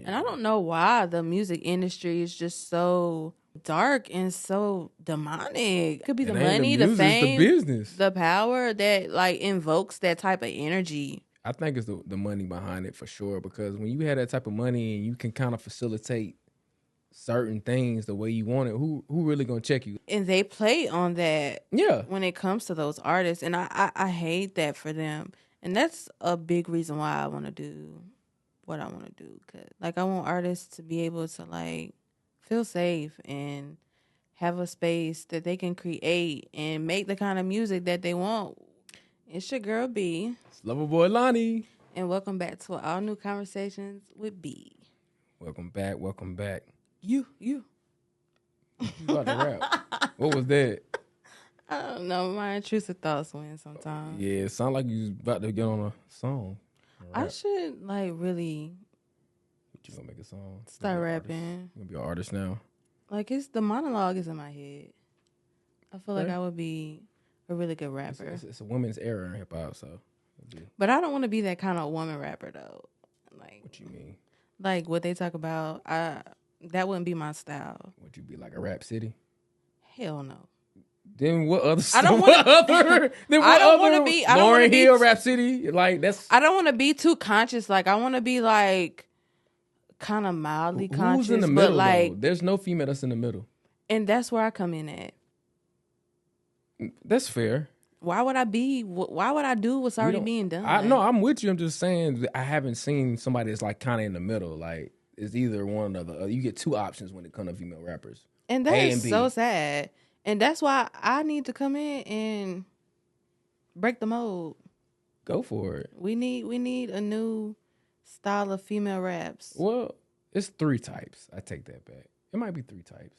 And I don't know why the music industry is just so dark and so demonic. It could be the money, the fame, the business, the power that like invokes that type of energy. I think it's the money behind it for sure, because when you have that type of money and you can kind of facilitate certain things the way you want it, who really gonna check you? And they play on that Yeah. when it comes to those artists. And I hate that for them. And that's a big reason why I want to do what I want to do. Cause like I want artists to be able to like feel safe and have a space that they can create and make the kind of music that they want. It's your girl B. It's Loverboy Lonny. And welcome back to All New Conversations with B. Welcome back. You about to rap. What was that? I don't know. My intrusive thoughts win sometimes. Yeah, it sounded like you was about to get on a song. I should like really. What, you gonna make a song? Start rapping. You gonna be an artist now? Like the monologue is in my head. I feel like I would be a really good rapper. It's a women's era in hip hop, so. But I don't want to be that kind of woman rapper though. Like what you mean? Like what they talk about, that wouldn't be my style. Would you be like a Rap City? Hell no. Then what other? I don't want to be. Lauryn Hill, Rap City, like that's. I don't want to be too conscious. Like I want to be like kind of mildly conscious. Who's in the middle? But like, though? There's no female that's in the middle, and that's where I come in at. That's fair. Why would I do what's already being done? No, I'm with you. I'm just saying that I haven't seen somebody that's like kind of in the middle. Like it's either one or the other. You get two options when it comes to female rappers, and that is so sad. And that's why I need to come in and break the mold. Go for it. We need a new style of female raps. Well, it's 3 types. I take that back. It might be 3 types.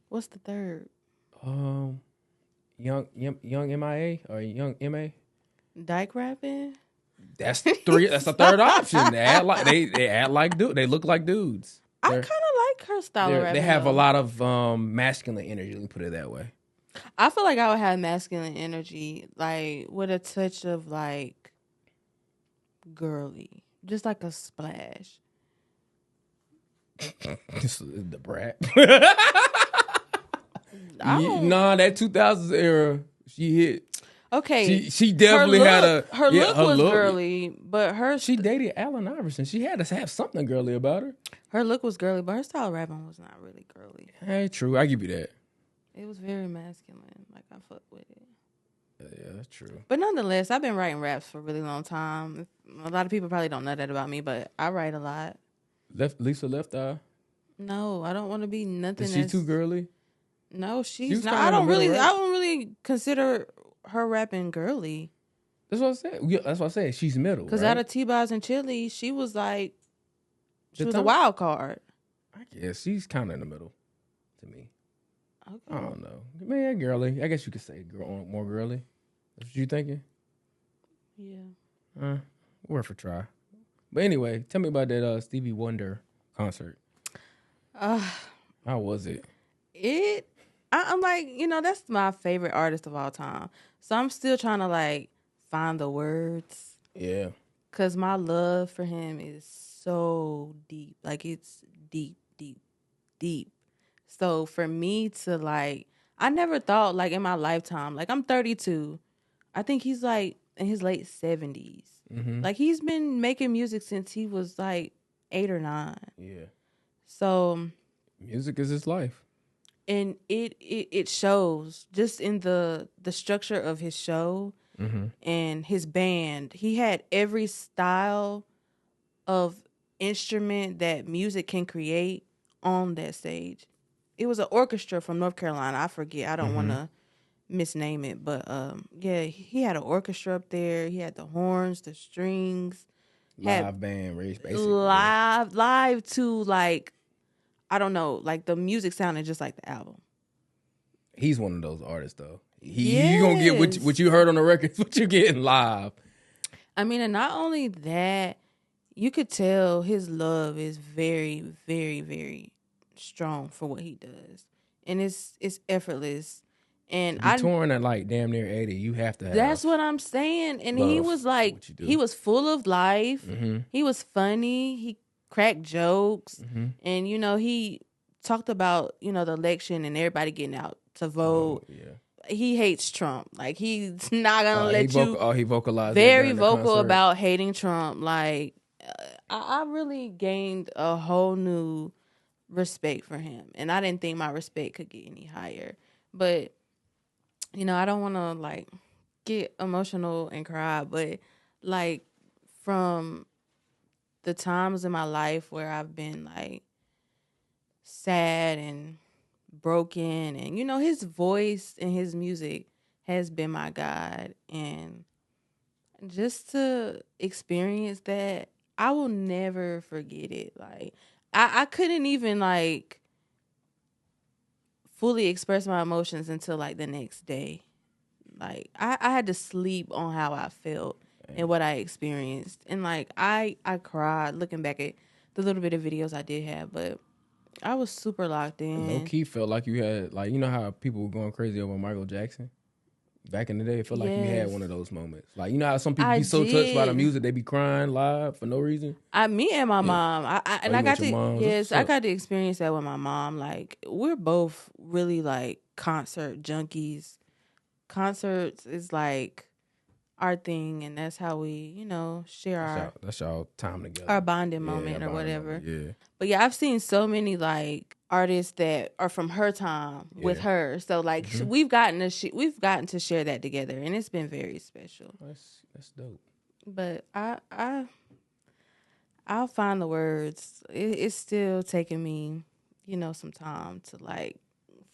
What's the third? Young MIA or young MA. Dyke rapping. That's 3. That's the third option. They act like they act like dudes. They look like dudes. I kind of like her style of rapping. They have a lot of masculine energy. Let me put it that way. I feel like I would have masculine energy, like with a touch of like girly, just like a splash. This is the brat. Nah, that 2000s era, she hit. Okay, she definitely her look was girly, but she dated Allen Iverson. She had to have something girly about her. Her look was girly, but her style of rapping was not really girly. Hey, true. I give you that. It was very masculine. Like I fuck with it. Yeah, that's true. But nonetheless, I've been writing raps for a really long time. A lot of people probably don't know that about me, but I write a lot. Lisa Left Eye. No, I don't want to be nothing. Is she too girly? No, she's not. I don't really consider her rapping girly. That's what I said. Yeah, that's what I said. She's middle. Because right? out of T-Boz and Chili, she was like, she was a wild card. I guess she's kind of in the middle to me. Okay. I don't know. Man, girly. I guess you could say more girly. That's what you thinking? Yeah. Worth a try. But anyway, tell me about that Stevie Wonder concert. How was it? I'm like, that's my favorite artist of all time. So I'm still trying to like find the words. Yeah. Because my love for him is so deep. Like it's deep, deep, deep. So for me to like, I never thought like in my lifetime, like I'm 32. I think he's like in his late 70s. Mm-hmm. Like he's been making music since he was like 8 or 9. Yeah. So music is his life. And it shows just in the structure of his show and his band. He had every style of instrument that music can create on that stage. It was an orchestra from North Carolina. I forget. I don't want to misname it. But, yeah, he had an orchestra up there. He had the horns, the strings. Live band, basically. Live to, like, I don't know, like the music sounded just like the album. He's one of those artists, though. You gonna get what you heard on the record, what you getting live. I mean, and not only that, you could tell his love is very, very, very strong for what he does, and it's effortless. And I touring at like damn near 80. You have to have. That's what I'm saying. And he was like, he was full of life. Mm-hmm. He was funny. crack jokes. And, he talked about, the election and everybody getting out to vote. He hates Trump. Like, he's not going to let you. He vocalized very vocal about hating Trump. Like, I really gained a whole new respect for him. And I didn't think my respect could get any higher. But, I don't want to, like, get emotional and cry. But, like, from the times in my life where I've been, like, sad and broken, and his voice and his music has been my guide, and just to experience that, I will never forget it. Like, I couldn't even, like, fully express my emotions until, like, the next day. Like, I had to sleep on how I felt and what I experienced, and, like, I cried looking back at the little bit of videos I did have, but I was super locked in. Low key felt like you had, like, how people were going crazy over Michael Jackson back in the day. It felt like you had one of those moments. Like, how some people be so touched by the music they be crying live for no reason. Me and my mom, I got to experience that with my mom. Like, we're both really, like, concert junkies. Concerts is, like, our thing, and that's how we, share that's our time together, our bonding moment or whatever. But yeah, I've seen so many, like, artists that are from her time with her. So, like, we've gotten to share that together, and it's been very special. That's dope. But I'll find the words. It's still taking me, some time to, like,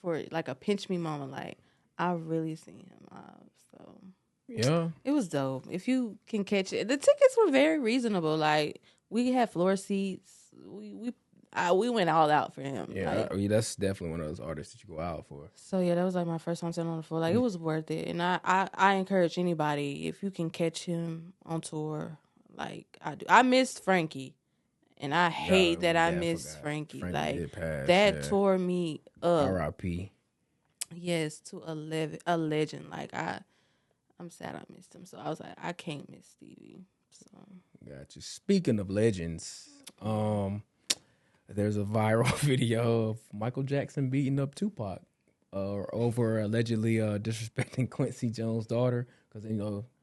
for, like, a pinch me moment. Like, I really seen him live. So yeah, it was dope. If you can catch it, the tickets were very reasonable. Like, we had floor seats. We went all out for him. Yeah, like, that's definitely one of those artists that you go out for. So yeah, that was, like, my first time sitting on the floor. Like, it was worth it. And I encourage anybody, if you can catch him on tour, like I do. I missed Frankie, and I hate that I missed Frankie. Like, that tore me up. R.I.P. Yes, to a legend. Like, I'm sad I missed him. So I was like, I can't miss Stevie. So got you. Speaking of legends, there's a viral video of Michael Jackson beating up Tupac over allegedly disrespecting Quincy Jones' daughter, because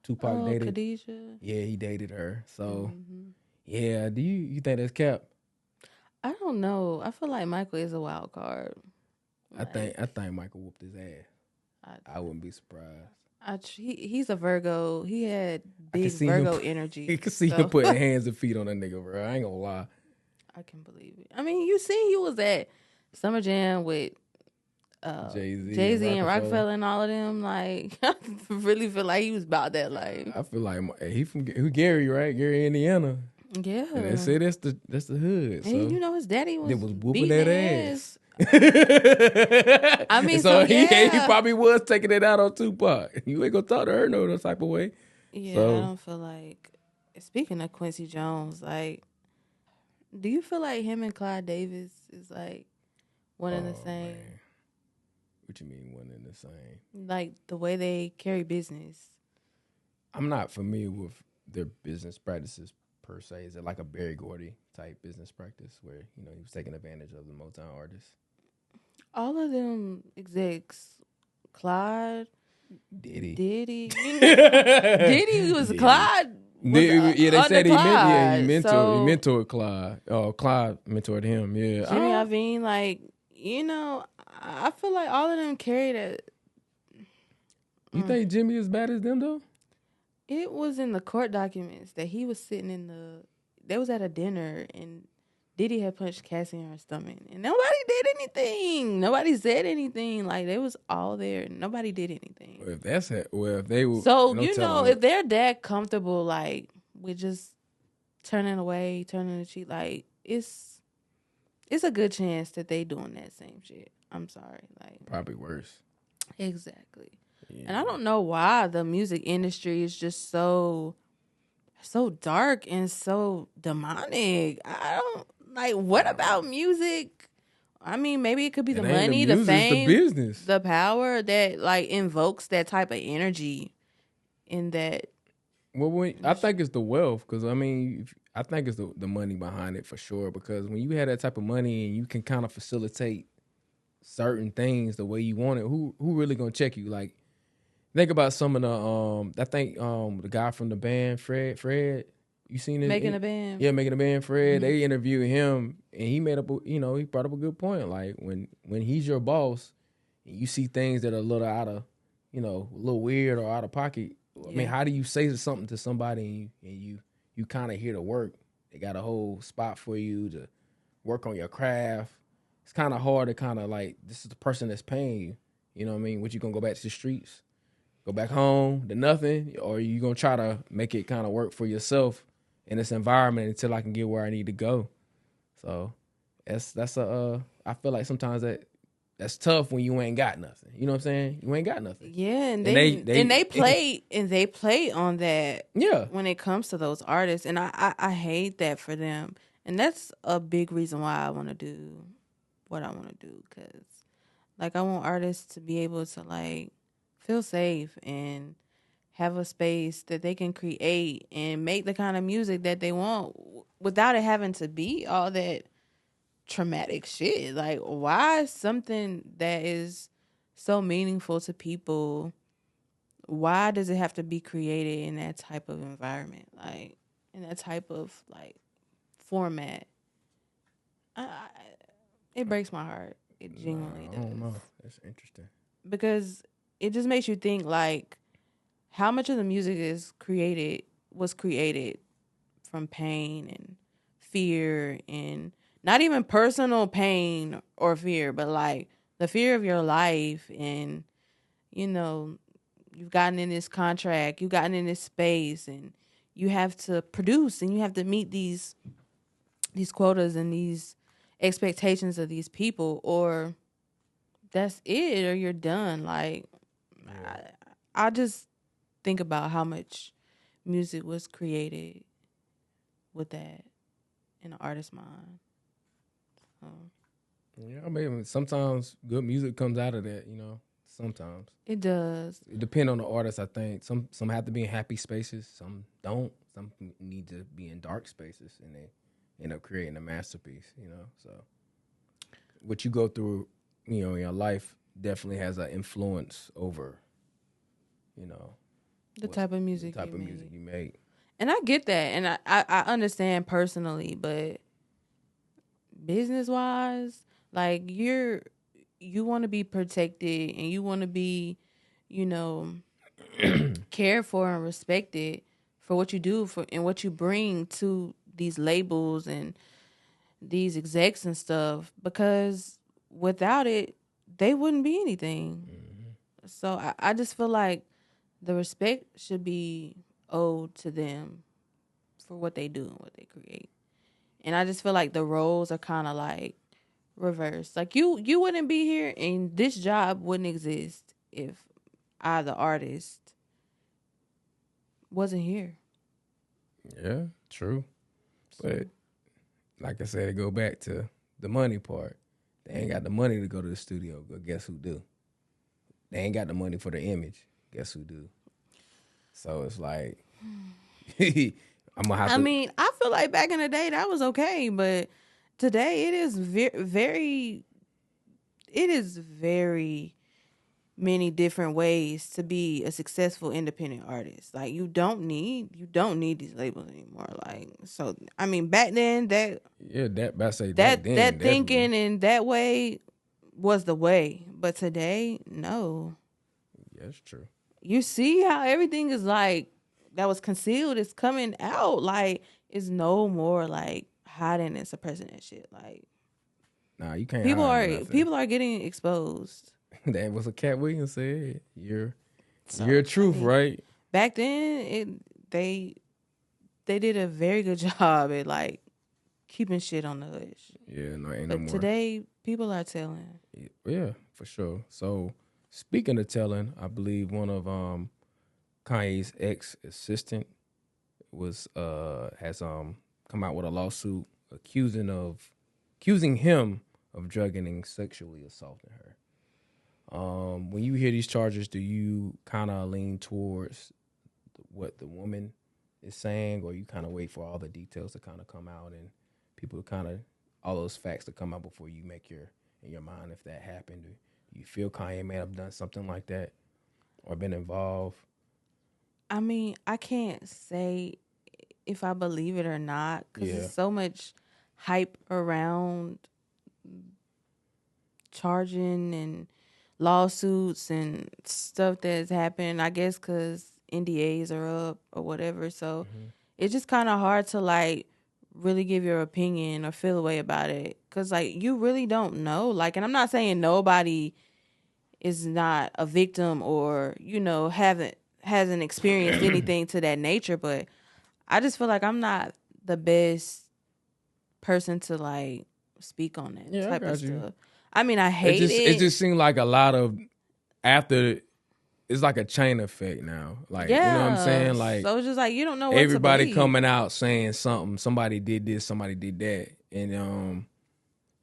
Tupac dated Khadijah. Yeah, he dated her. So yeah, do you think that's cap? I don't know. I feel like Michael is a wild card. Like, I think Michael whooped his ass. I wouldn't be surprised. He's a Virgo. He had big Virgo energy. You can see him putting hands and feet on that nigga, bro. I ain't gonna lie. I can believe it. I mean, you seen he was at Summer Jam with Jay-Z and Rockefeller and all of them. Like, I really feel like he was about that life. I feel like he from Gary, right? Gary, Indiana. Yeah. And they say that's the hood. And so his daddy was whooping that ass. I mean, so he probably was taking it out on Tupac. You ain't gonna talk to her no type of way. Yeah, so. I don't feel like. Speaking of Quincy Jones, like, do you feel like him and Clive Davis is, like, one and the same? Man. What you mean one and the same? Like, the way they carry business. I'm not familiar with their business practices per se. Is it like a Berry Gordy type business practice where, he was taking advantage of the Motown artists? All of them execs, Clyde, Diddy. Diddy was Clyde. They said he mentored Clyde. Oh, Clyde mentored him. Yeah, Jimmy Iovine, like, I feel like all of them carried it. You think Jimmy is bad as them though? It was in the court documents that he was sitting they was at a dinner and Diddy had punched Cassie in her stomach and nobody did anything. Nobody said anything. Like, they was all there and nobody did anything. Well, if they were, so if they're that comfortable, like, with just turning the cheek, like, it's a good chance that they doing that same shit. I'm sorry, like, probably worse. Exactly. Yeah. And I don't know why the music industry is just so dark and so demonic. I don't like. What about music? I mean, maybe it could be the money, the fame, the business, the power that, like, invokes that type of energy in that Well, I think it's the wealth, because I mean, I think it's the money behind it for sure. Because when you have that type of money and you can kind of facilitate certain things the way you want it, who really gonna check you? Like, think about some of the I think the guy from the band, Fred, you seen it? Making a band. Yeah, Making a Band, Fred. Mm-hmm. They interviewed him, and he made up, he brought up a good point. Like, when he's your boss, and you see things that are a little out of, a little weird or out of pocket. Yeah. I mean, how do you say something to somebody and you kind of here to work? They got a whole spot for you to work on your craft. It's kind of hard to kind of like, this is the person that's paying you. You know what I mean? What, you gonna go back to the streets? Go back home to nothing? Or you gonna try to make it kind of work for yourself in this environment until I can get where I need to go? So I feel like sometimes that's tough when you ain't got nothing. You know what I'm saying? You ain't got nothing. Yeah, and they play on that. Yeah, when it comes to those artists, and I hate that for them, and that's a big reason why I want to do what I want to do, because like I want artists to be able to like feel safe and have a space that they can create and make the kind of music that they want without it having to be all that traumatic shit. Like, why something that is so meaningful to people, why does it have to be created in that type of environment, like in that type of like format? It breaks my heart. It genuinely does. I don't know. That's interesting, because it just makes you think, like, how much of the music was created from pain and fear, and not even personal pain or fear, but like the fear of your life. And, you've gotten in this contract, you've gotten in this space, and you have to produce and you have to meet these quotas and these expectations of these people, or that's it, or you're done. Like, yeah. I just think about how much music was created with that in an artist's mind. Yeah, I mean, sometimes good music comes out of that, sometimes. It does. It depends on the artist, I think. Some have to be in happy spaces, some don't. Some need to be in dark spaces, and they end up creating a masterpiece, So what you go through, in your life definitely has an influence over, the type of music you make. And I get that, and I understand personally, but business-wise, like, you want to be protected and you want to be, cared for and respected for what you do and what you bring to these labels and these execs and stuff, because without it, they wouldn't be anything. Mm-hmm. So I just feel like the respect should be owed to them for what they do and what they create. And I just feel like the roles are kind of like reversed. Like, you wouldn't be here and this job wouldn't exist if I, the artist, wasn't here. Yeah, true. But like I said, it go back to the money part. They ain't got the money to go to the studio, but guess who do? They ain't got the money for the image. Guess who do? So it's like, I'm gonna have to. I mean, I feel like back in the day that was okay, but today it is very many different ways to be a successful independent artist. Like, you don't need these labels anymore. Like, so I mean, back then that thinking in that way was the way, but today, no. Yeah, that's true. You see how everything is like that was concealed is coming out. Like, it's no more like hiding and suppressing that shit. Like, nah, you can't. People are getting exposed. That was what Cat Williams said. You're truth, right? Back then, they did a very good job at like keeping shit on the hush. Yeah, no, ain't but no more. Today, people are telling. Yeah, for sure. So, speaking of telling, I believe one of Kanye's ex-assistant has come out with a lawsuit accusing him of drugging and sexually assaulting her. When you hear these charges, do you kind of lean towards what the woman is saying, or you kind of wait for all the details to kind of come out and people to kind of all those facts to come out before you make in your mind if that happened? Do you feel Kanye may have done something like that or been involved? I mean, I can't say if I believe it or not because Yeah. there's so much hype around charging and lawsuits and stuff that's happened. I guess because NDAs are up or whatever. So it's just kind of hard to like really give your opinion or feel a way about it because like you really don't know. Like, and I'm not saying nobody is not a victim or hasn't experienced anything to that nature, but I just feel like I'm not the best person to like speak on that Yeah, I type of got you. stuff. I mean, I hate it. It just seemed like a lot of after. It's like a chain effect now. Like, you know what I'm saying? Like, so it's just like you don't know what everybody to believe. coming out saying something. Somebody did this, somebody did that. And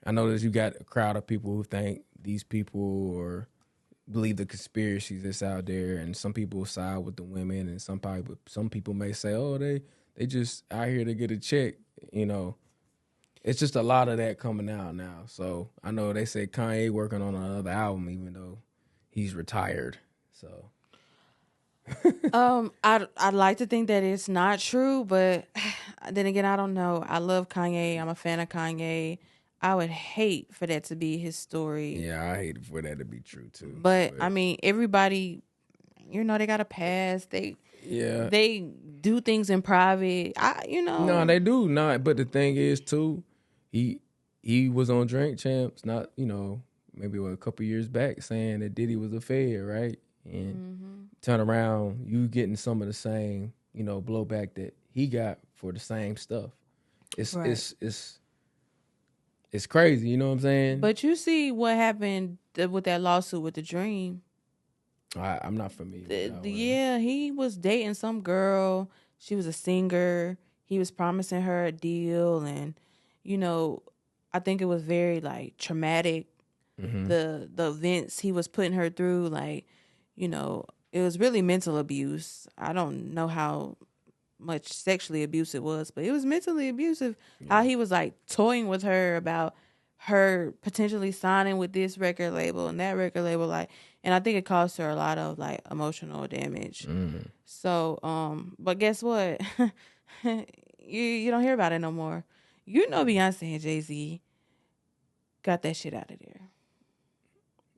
I know that you got a crowd of people who think these people or believe the conspiracies that's out there, and some people side with the women, and some people may say, oh, they just out here to get a check. You know, it's just a lot of that coming out now. So I know they say Kanye working on another album, even though he's retired. So I'd like to think that it's not true, but then again, I don't know. I love Kanye. I'm a fan of Kanye. I would hate for that to be his story. Yeah, I hate for that to be true too. But I mean, everybody, they got a past. They do things in private. No, they do not. But the thing is too, he was on Drink Champs, not maybe a couple years back, saying that Diddy was a fed, right? And turn around, you getting some of the same blowback that he got for the same stuff. It's crazy, you know what I'm saying? But you see what happened with that lawsuit with the Dream. I'm not familiar with that Yeah, he was dating some girl. She was a singer. He was promising her a deal, and I think it was very like traumatic. The events he was putting her through, like, it was really mental abuse. I don't know how much sexually abuse it was, but it was mentally abusive. Yeah. How he was like toying with her about her potentially signing with this record label and that record label, like, and I think it caused her a lot of like emotional damage. So, but guess what? you don't hear about it no more. Beyonce and Jay-Z got that shit out of there.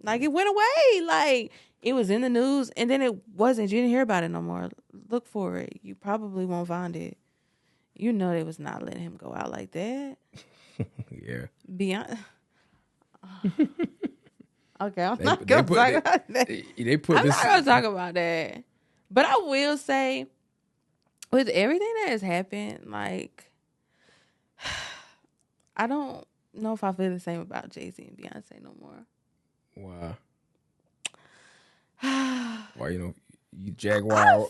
Like, it went away. Like, it was in the news, and then it wasn't. You didn't hear about it no more. Look for it. You probably won't find it. They was not letting him go out like that. Yeah. Beyond. Okay, I'm not going to talk about that. I'm not going to talk about that. But I will say, with everything that has happened, like, I don't know if I feel the same about Jay-Z and Beyonce no more. Why? Why you Jaguar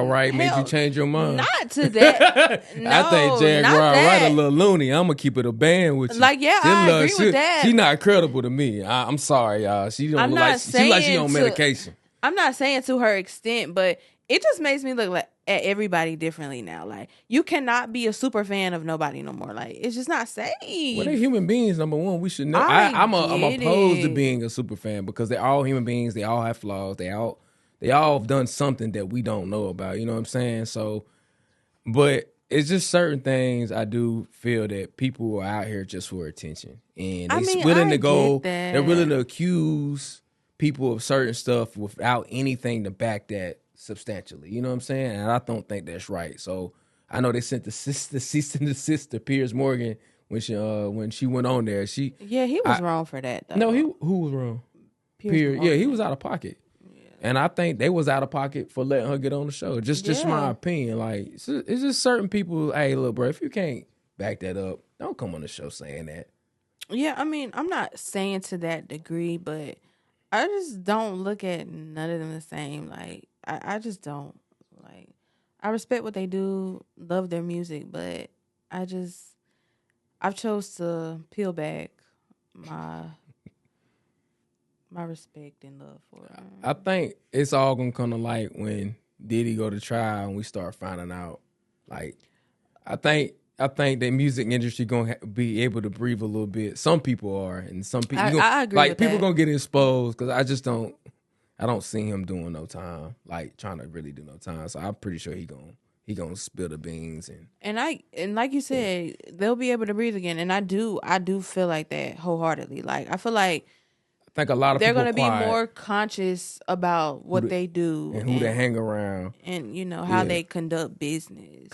right made you change your mind? Not to that. No, I think Jaguar right a little loony. I'm gonna keep it a band with you. Like, yeah, I agree with that. She not credible to me. I'm sorry, y'all. She don't look like she on medication. I'm not saying to her extent, but it just makes me look like at everybody differently now. Like, you cannot be a super fan of nobody no more. Like, it's just not safe. Well, they're human beings. Number one, we should know. I'm opposed to being a super fan because they're all human beings. They all have flaws. They all have done something that we don't know about. You know what I'm saying? So, but it's just certain things I do feel that people are out here just for attention, and they're willing to go. They're willing to accuse people of certain stuff without anything to back that substantially. You know what I'm saying? And I don't think that's right. So I know they sent the cease and desist to Piers Morgan when she went on there. He was wrong for that, though. No, who was wrong? Piers. Yeah, he was out of pocket. And I think they was out of pocket for letting her get on the show. Just my opinion. Like, it's just certain people. Hey, look, bro, if you can't back that up, don't come on the show saying that. Yeah, I mean, I'm not saying to that degree, but I just don't look at none of them the same. Like, I just don't. Like, I respect what they do, love their music, but I've chose to peel back my respect and love for it. I think it's all gonna come to light when Diddy go to trial and we start finding out Like, I think the music industry gonna be able to breathe a little bit. Some people are, and some people I agree like with people that. gonna get exposed because I don't see him doing no time, like trying to really do no time. So I'm pretty sure he gonna spill the beans And like you said, they'll be able to breathe again. And I do feel like that wholeheartedly. Like I feel like I think a lot of they're people gonna be quiet more conscious about what they do and who they hang around. and how Yeah. they conduct business.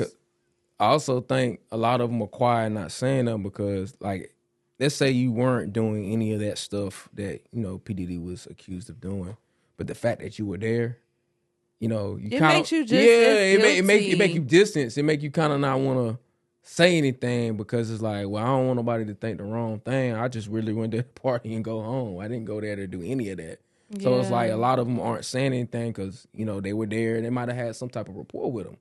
I also think a lot of them are quiet, not saying them because, like, let's say you weren't doing any of that stuff that P Diddy was accused of doing, but the fact that you were there, you It kind makes of you just as it make guilty. you distance. It make you kind of not want to say anything because it's like, well, I don't want nobody to think the wrong thing. I just really went to the party and go home. I didn't go there to do any of that. So it's like a lot of them aren't saying anything because they were there. They might have had some type of rapport with them.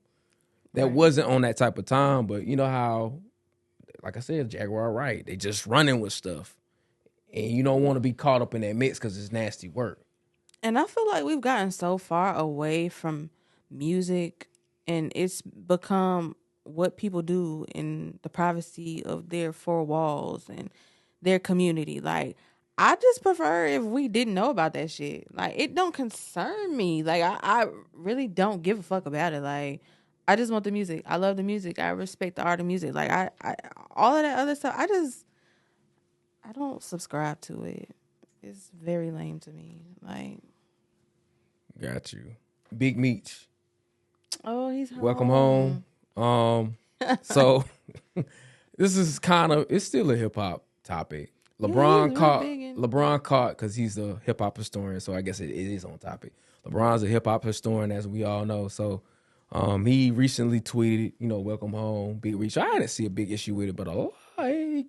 That wasn't on that type of time, but you know how, like I said, Jaguar right. They just running with stuff. And you don't want to be caught up in that mix because it's nasty work. And I feel like we've gotten so far away from music and it's become what people do in the privacy of their four walls and their community. Like, I just prefer if we didn't know about that shit. Like, it don't concern me. Like, I really don't give a fuck about it. Like, I just want the music. I love the music. I respect the art of music. Like, I all of that other stuff, I don't subscribe to it. It's very lame to me. Like, got you. Big Meech. oh, he's home. Welcome home. So this is it's still a hip hop topic. LeBron caught because he's a hip hop historian, so I guess it is on topic. LeBron's a hip hop historian, as we all know. So he recently tweeted, welcome home, Big Reach. I didn't see a big issue with it, but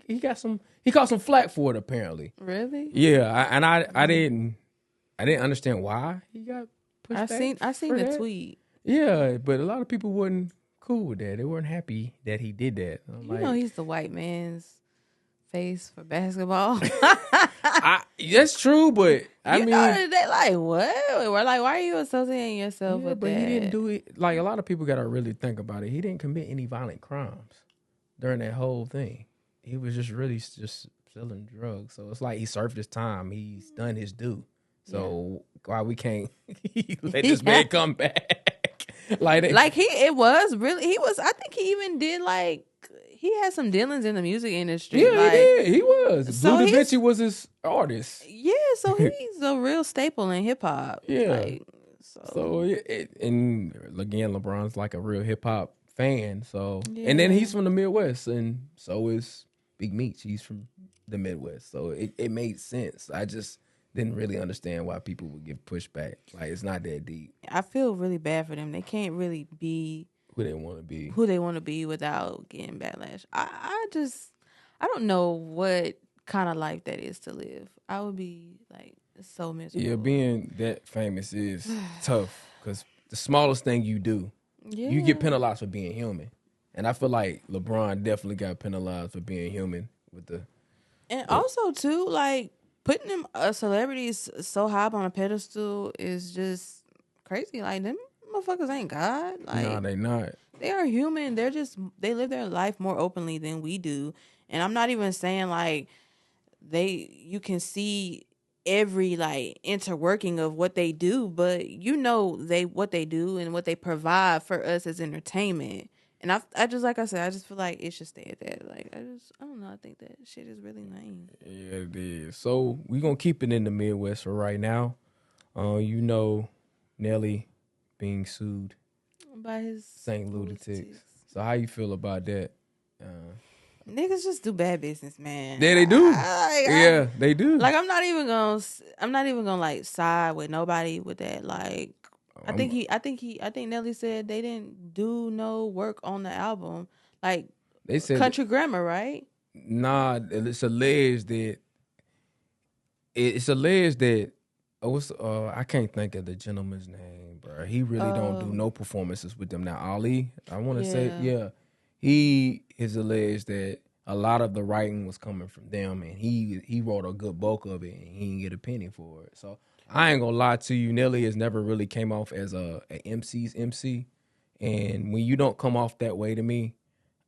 he caught some flack for it apparently. Really? Yeah, I didn't understand why he got pushed back. I seen the tweet. Yeah, but a lot of people weren't cool with that. They weren't happy that he did that. He's the white man's face for basketball. That's true, but I mean, they like, what? We're like, why are you associating yourself with but that? he didn't do it. Like, a lot of people got to really think about it. He didn't commit any violent crimes during that whole thing. He was just really just selling drugs. So it's like he served his time. He's done his due. So why we can't let this man come back? I think he even did he had some dealings in the music industry. Yeah, he did. He was. So Blue Da Vinci was his artist. Yeah, so he's a real staple in hip hop. Yeah. And again, LeBron's like a real hip hop fan. So and then he's from the Midwest, and so is Big Meech. He's from the Midwest, so it made sense. I just didn't really understand why people would give pushback. Like, it's not that deep. I feel really bad for them. They can't really be who they want to be without getting backlash. I don't know what kind of life that is to live. I would be like so miserable. Yeah, being that famous is tough because the smallest thing you do, you get penalized for being human. And I feel like LeBron definitely got penalized for being human also too, like, putting them celebrities so high up on a pedestal is just crazy. Like, them motherfuckers ain't God. Like, no, they not. They are human. They live their life more openly than we do. And I'm not even saying like you can see every like interworking of what they do, but what they do and what they provide for us as entertainment. And I just, like I said, I just feel like it should stay at that. Like, I don't know. I think that shit is really lame. Yeah, it is. So we're going to keep it in the Midwest for right now. Nelly being sued by his St. Lunatics. So how you feel about that? Niggas just do bad business, man. Yeah, they do. They do. Like, I'm not even gonna like side with nobody with that. Like, I think Nelly said they didn't do no work on the album. Like, they said Country Grammar, right? Nah, it's alleged that I can't think of the gentleman's name, bro. He really don't do no performances with them now. Ali, I want to say, he is alleged that a lot of the writing was coming from them, and he wrote a good bulk of it, and he didn't get a penny for it. So I ain't gonna lie to you, Nelly has never really came off as a MC's MC. And when you don't come off that way to me,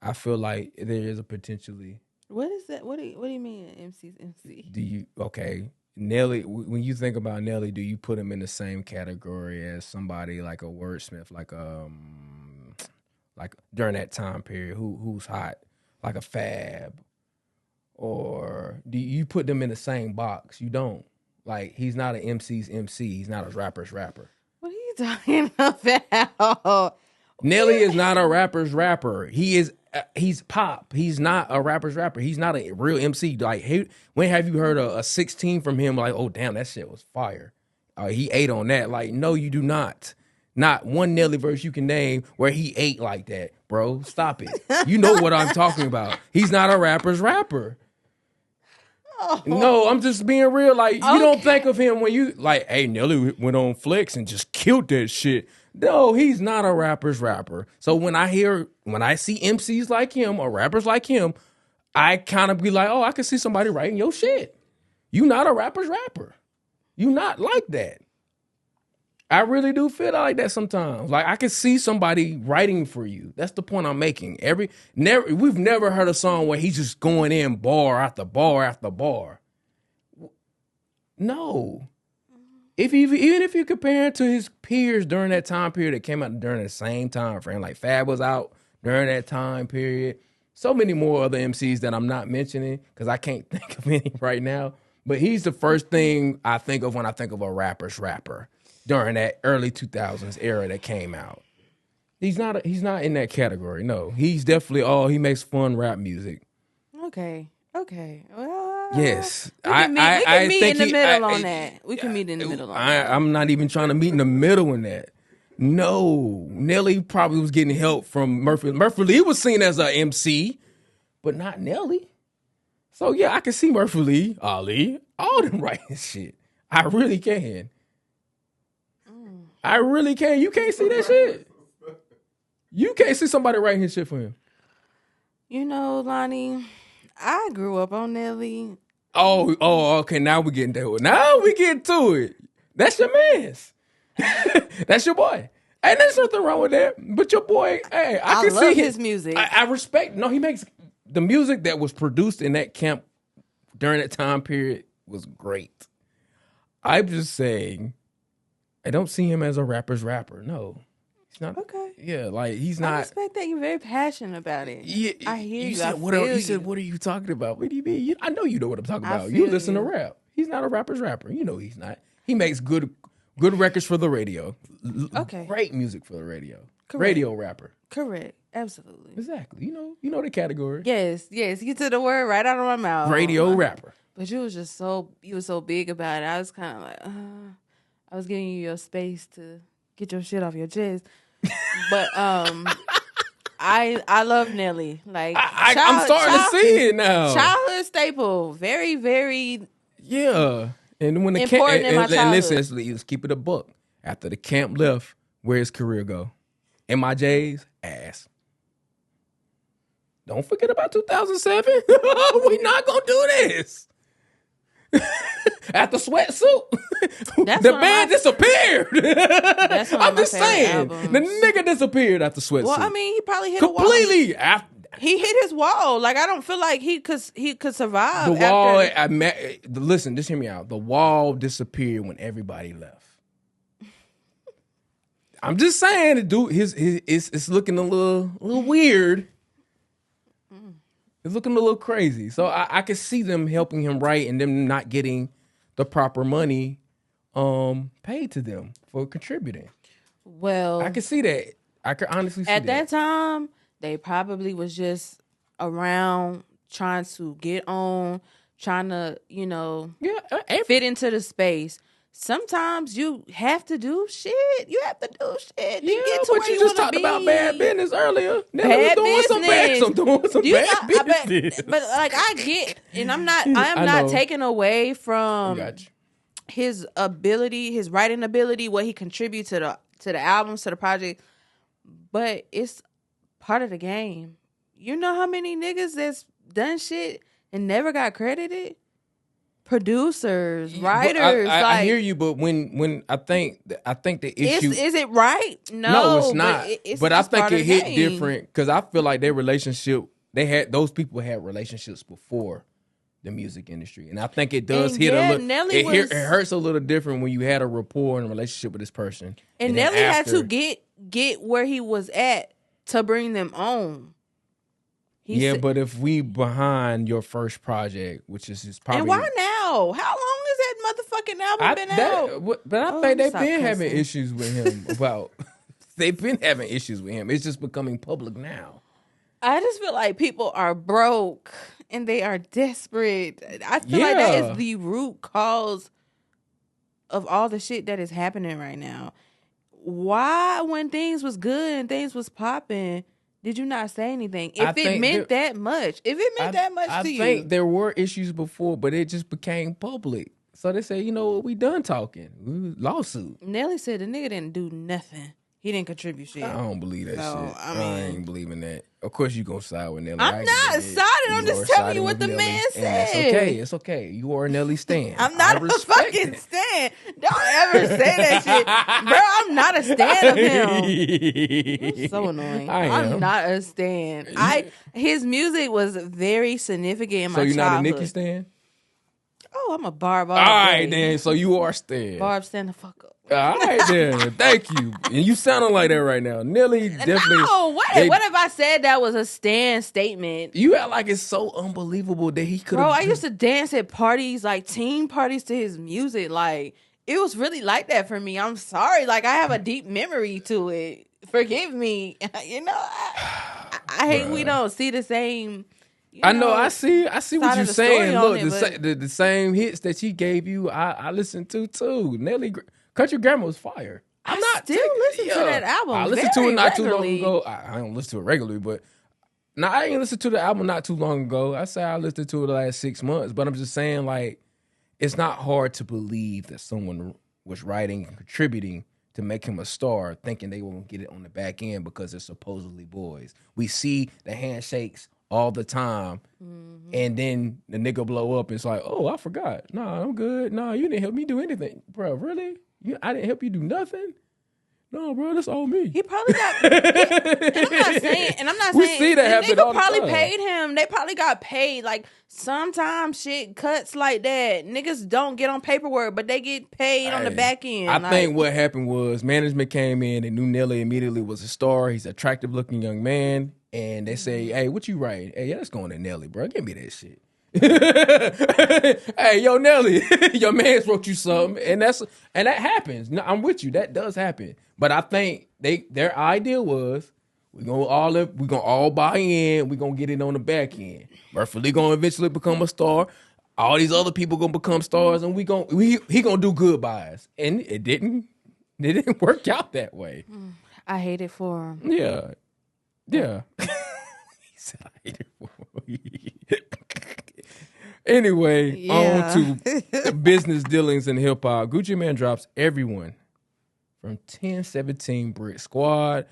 I feel like there is a potentially. What is that? What do you mean MC's MC? Do you okay? Nelly, when you think about Nelly, do you put him in the same category as somebody like a wordsmith, like during that time period, who's hot, like a Fab, or do you put them in the same box? You don't. Like he's not an MC's MC. He's not a rapper's rapper. What are you talking about? Nelly is not a rapper's rapper. He's pop. He's not a rapper's rapper. He's not a real MC. Like, when have you heard a 16 from him? Like, oh damn, that shit was fire. He ate on that. Like, no, you do not. Not one Nelly verse you can name where he ate like that, bro. Stop it. You know what I'm talking about. He's not a rapper's rapper. Oh. No, I'm just being real. Like, you don't think of him when you like, hey, Nelly went on Flex and just killed that shit. No, he's not a rapper's rapper. So when I see MCs like him or rappers like him, I kind of be like, oh, I can see somebody writing your shit. You not a rapper's rapper. You not like that. I really do feel like that sometimes. Like I can see somebody writing for you. That's the point I'm making. We've never heard a song where he's just going in bar after bar after bar. No. Even if you compare it to his peers during that time period that came out during the same time frame, like Fab was out during that time period. So many more other MCs that I'm not mentioning because I can't think of any right now. But he's the first thing I think of when I think of a rapper's rapper during that early 2000s era that came out. He's not in that category. No, he's definitely he makes fun rap music. Okay. Well, yes, we can meet in the middle on that. We can meet in the middle on that. I'm not even trying to meet in the middle in that. No, Nelly probably was getting help from Murphy. Murphy Lee was seen as a MC, but not Nelly. So yeah, I can see Murphy Lee, Ali, all them writing shit. I really can. I really can. You can't see that shit. You can't see somebody writing his shit for him. You know, Lonnie, I grew up on Nelly. Oh, okay. Now we getting to it. Now we get to it. That's your man's. That's your boy. Ain't there's nothing wrong with that. But your boy, hey, I can love see his music. I respect. No, he makes the music that was produced in that camp during that time period was great. I'm just saying, I don't see him as a rapper's rapper. No, he's not. Okay. Yeah, like he's not. I respect that you're very passionate about it. Yeah, I hear you. Said, what are you talking about? What do you mean? I know you know what I'm talking about. You listen to rap. He's not a rapper's rapper. You know he's not. He makes good records for the radio. Okay. Great music for the radio. Correct. Radio rapper. Correct. Absolutely. Exactly. You know the category. Yes. You took the word right out of my mouth. Radio rapper. But you was just you were so big about it. I was kind of like, I was giving you your space to get your shit off your chest. But I love Nelly. Like I'm starting to see it now. Childhood staple. Very, very And when the important in my childhood. Let's keep it a buck. After the camp left, where his career go? MIJ's ass. Don't forget about 2007. We not gonna do this. After Sweatsuit, the band disappeared. I'm just saying, the nigga disappeared after Sweatsuit. Well, I mean, he probably hit completely. A wall. He hit his wall. Like I don't feel like he could survive. The wall. Listen, just hear me out. The wall disappeared when everybody left. I'm just saying, the dude, it's looking a little weird. It's looking a little crazy. So I can see them helping him write and them not getting the proper money paid to them for contributing. Well, I can see that. I can honestly see that. At that time, they probably was just around trying to get on, trying to, fit into the space. Sometimes you have to do shit. You have to do shit. You get to where you just talked about bad business earlier. Bad business. I'm doing some bad business. But like I get, and I am not taking away from his ability, his writing ability, what he contributes to the albums, to the project. But it's part of the game. You know how many niggas that's done shit and never got credited? producers, But writers. I hear you, but when I think the issue is it right? no, it's No, not. it's But I just think part of it the hit game. different because I feel like their relationship, those people had relationships before the music industry, and I think it does And hit a yeah, little. Nelly It hurts a little different when you had a rapport and a relationship with this person, and then Nelly had after, to get where he was at to bring them on. But if we behind your first project, which is probably and why now? How long has that motherfucking album been out? But I think they've been having issues with him about. They've been having issues with him. It's just becoming public now. I just feel like people are broke and they are desperate. I feel like that is the root cause of all the shit that is happening right now. Why, when things was good and things was popping, did you not say anything? If it meant that much to you. I think there were issues before, but it just became public. So they say, you know what, we done talking. Lawsuit. Nelly said the nigga didn't do nothing. He didn't contribute shit. I don't believe that shit. I ain't believing that. Of course you gonna side with Nelly. I'm not siding. I'm just telling you what the man said. That's okay. It's okay. You are a Nelly stan. I'm not a fucking stan. Don't ever say that shit. Bro, I'm not a stan of him. You're so annoying. I'm not a stan. His music was very significant in my childhood. So you're not a Nicki stan? Oh, I'm a Barb. All right, then. So you are stan. Barb, stand the fuck up. All right, then. Thank you. And you sounding like that right now. Nelly definitely. No, what if I said that was a stan statement? You act like it's so unbelievable that he could have. Bro, I used to dance at parties, like team parties to his music. Like, it was really like that for me. I'm sorry. Like, I have a deep memory to it. Forgive me. You know, I hate we don't see the same. I know. I see what you're saying. Look, the same hits that she gave you, I listened to too. Nelly, Country Grammar was fire. I'm not still listening to that album. I listened to it not too long ago. I don't listen to it regularly, but I ain't listened to the album not too long ago. I say I listened to it the last 6 months, but I'm just saying, like, it's not hard to believe that someone was writing and contributing to make him a star, thinking they won't get it on the back end because they're supposedly boys. We see the handshakes all the time, and then the nigga blow up and it's like, oh, I forgot. Nah, I'm good. Nah, you didn't help me do anything. Bro, really? I didn't help you do nothing? No, bro, that's all me. He probably got and I'm not saying we see that happen all the time. They probably paid him. They probably got paid. Like, sometimes shit cuts like that. Niggas don't get on paperwork, but they get paid on the back end. I think what happened was management came in and knew Nelly immediately was a star. He's an attractive looking young man. And they say, hey, what you writing? Hey, yeah, that's going to Nelly, bro. Give me that shit. Hey, yo, Nelly, your man's wrote you something. And that happens. No, I'm with you. That does happen. But I think their idea was, we're gonna all buy in, we're gonna get it on the back end. Murphy Lee gonna eventually become a star. All these other people gonna become stars, and he gonna do good by us. And it didn't work out that way. I hate it for him. Yeah. Yeah. He said I hate it for him. Anyway, on to business dealings in hip hop. Gucci Mane drops everyone from 1017 Brick Squad.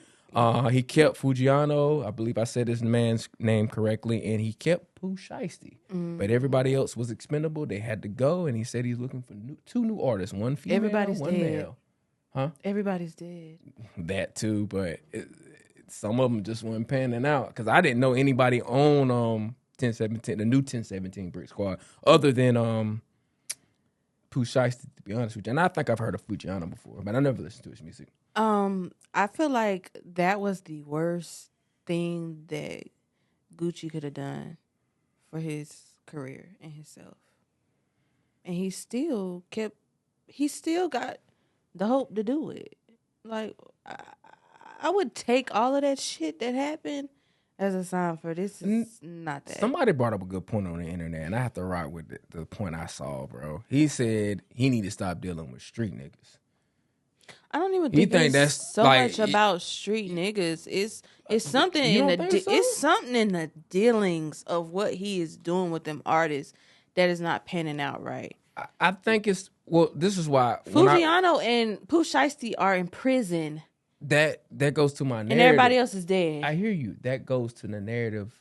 He kept Fujiano. I believe I said his man's name correctly, and he kept Pooh Shiesty. But everybody else was expendable. They had to go, and he said he's looking for two new artists, one female, one male. Huh? Everybody's dead. That too, but some of them just weren't panning out because I didn't know anybody on 1017, the new 1017 Brick Squad, other than Pooh Shiesty, to be honest with you. And I think I've heard of Fujiano before, but I never listened to his music. I feel like that was the worst thing that Gucci could have done for his career and himself. And he still got the hope to do it. Like, I would take all of that shit that happened as a sign for this is not that. Somebody brought up a good point on the internet, and I have to rock with the point I saw, bro. He said he need to stop dealing with street niggas. I don't even think that's so much about street niggas. It's something it's something in the dealings of what he is doing with them artists that is not panning out right. I think it's this is why Fujiano and Pooh Shiesty are in prison. That goes to my narrative. And everybody else is dead. I hear you. That goes to the narrative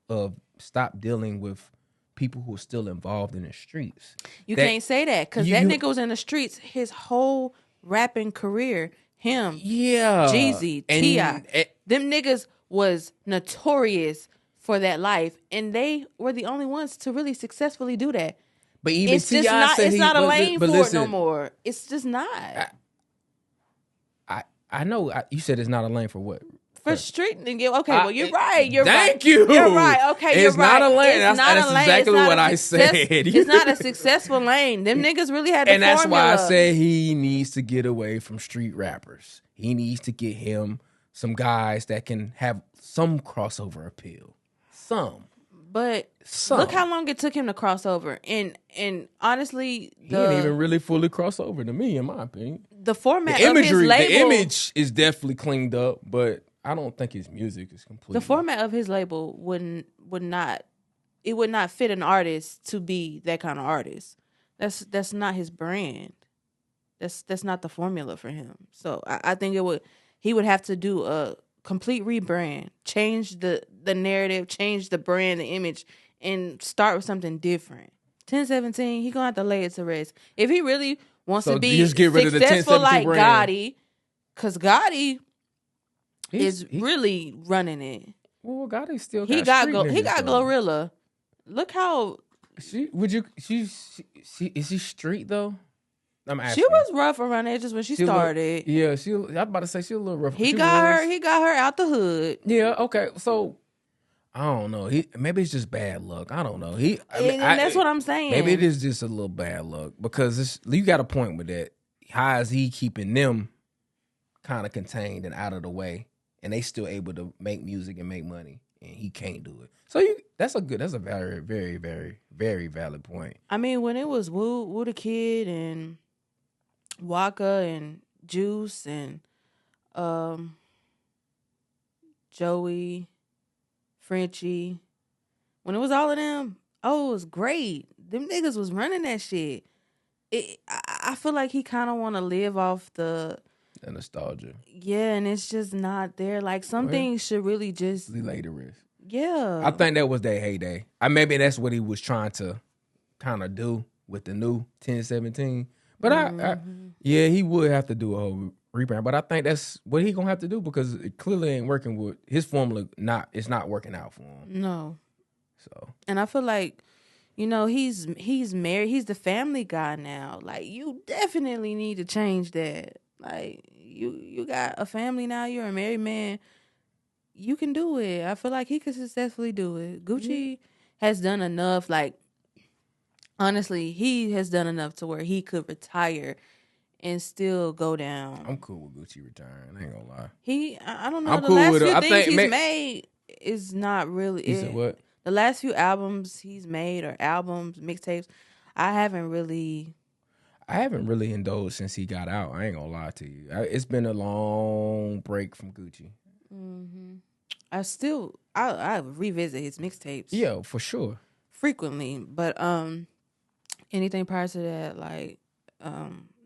of stop dealing with people who are still involved in the streets. You can't say that because that nigga was in the streets his whole rapping career. Him, Jeezy, T.I. Them niggas was notorious for that life, and they were the only ones to really successfully do that. But even it's just not. It's not a lane for it no more. It's just not. I know. You said it's not a lane for what? For street nigga. Okay, well you're right. You're thank you. You're right. Okay, you're right. It's not a lane. That's exactly what I said. It's not a successful lane. Them niggas really had the formula. And that's why I said he needs to get away from street rappers. He needs to get him some guys that can have some crossover appeal. But look how long it took him to cross over. And honestly, he didn't even really fully cross over to me, in my opinion. The format of his label, the image is definitely cleaned up, but I don't think his music is complete. The format of his label would not fit an artist to be that kind of artist. That's not his brand. That's not the formula for him. So I think he would have to do a complete rebrand, change the narrative, change the brand, the image, and start with something different. 1017, he gonna have to lay it to rest. If he really wants to be just get rid successful of the like brand. Gotti, because Gotti is really running it. Well, Gotti still he got Glorilla. Look how is she street though? I'm asking. She was rough around the edges when she started. I was about to say she was a little rough. He got her out the hood. Yeah, okay. So I don't know. Maybe it's just bad luck. I don't know. That's what I'm saying. Maybe it is just a little bad luck because you got a point with that. How is he keeping them kind of contained and out of the way, and they still able to make music and make money, and he can't do it? So that's a very, very, very, very valid point. I mean, when it was Woo the Kid and Waka and Juice and Joey, Frenchie, when it was all of them, it was great. Them niggas was running that shit. I feel like he kind of want to live off the nostalgia. Yeah, and it's just not there. Like some things should really just lay to rest. Yeah, I think that was their heyday. Maybe that's what he was trying to kind of do with the new 1017. But he would have to do a whole rebrand. But I think that's what he gonna have to do because it clearly ain't working with his formula. It's not working out for him. No. So. And I feel like, he's married. He's the family guy now. Like you definitely need to change that. Like you got a family now. You're a married man. You can do it. I feel like he could successfully do it. Gucci has done enough. Like. Honestly, he has done enough to where he could retire and still go down. I'm cool with Gucci retiring. I ain't gonna lie. I don't know. I'm cool with it. Last few things he's made is not really. You said what? The last few albums he's made or mixtapes, I haven't really indulged since he got out. I ain't gonna lie to you. It's been a long break from Gucci. Mm-hmm. I revisit his mixtapes. Yeah, for sure. Frequently, but anything prior to that, like,